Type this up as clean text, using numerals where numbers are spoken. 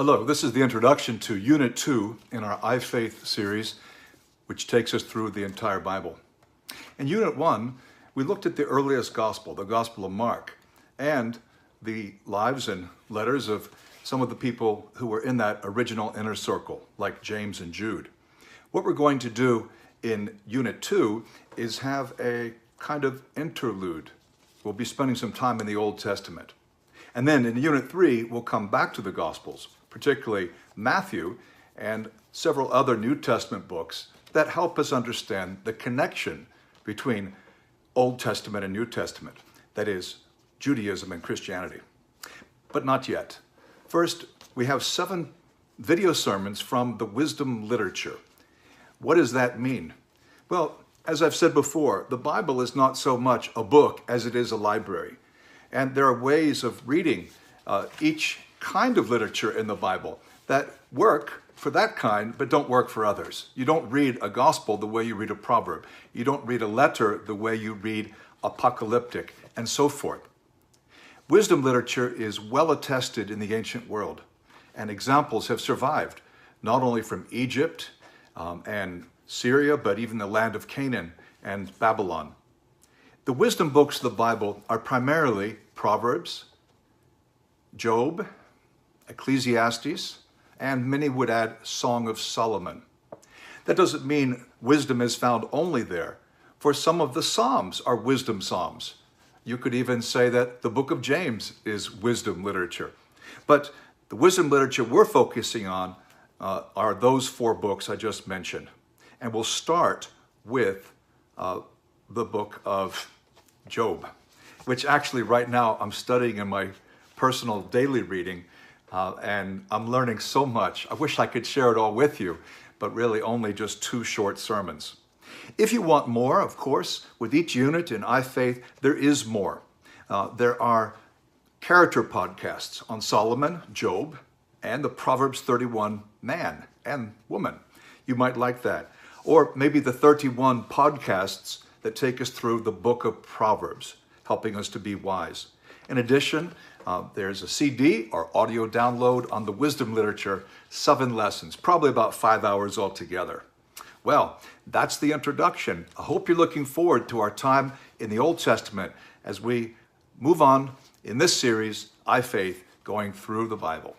Hello, this is the introduction to Unit 2 in our iFaith series, which takes us through the entire Bible. In Unit 1, we looked at the earliest gospel, the Gospel of Mark, and the lives and letters of some of the people who were in that original inner circle, like James and Jude. What we're going to do in Unit 2 is have a kind of interlude. We'll be spending some time in the Old Testament. And then in Unit 3, we'll come back to the Gospels, particularly Matthew and several other New Testament books that help us understand the connection between Old Testament and New Testament, that is, Judaism and Christianity. But not yet. First, we have 7 video sermons from the wisdom literature. What does that mean? Well, as I've said before, the Bible is not so much a book as it is a library. And there are ways of reading each kind of literature in the Bible that work for that kind, but don't work for others. You don't read a gospel the way you read a proverb. You don't read a letter the way you read apocalyptic, and so forth. Wisdom literature is well attested in the ancient world, and examples have survived, not only from Egypt and Syria, but even the land of Canaan and Babylon. The wisdom books of the Bible are primarily Proverbs, Job, Ecclesiastes, and many would add Song of Solomon. That doesn't mean wisdom is found only there, for some of the Psalms are wisdom psalms. You could even say that the book of James is wisdom literature. But the wisdom literature we're focusing on are those 4 books I just mentioned. And we'll start with the book of Job, which actually right now I'm studying in my personal daily reading, and I'm learning so much. I wish I could share it all with you, but really only just 2 short sermons. If you want more, of course, with each unit in iFaith, there is more. There are character podcasts on Solomon, Job, and the Proverbs 31 man and woman. You might like that. Or maybe the 31 podcasts that take us through the book of Proverbs, helping us to be wise. In addition, there's a CD or audio download on the wisdom literature, 7 lessons, probably about 5 hours altogether. Well, that's the introduction. I hope you're looking forward to our time in the Old Testament as we move on in this series, iFaith, going through the Bible.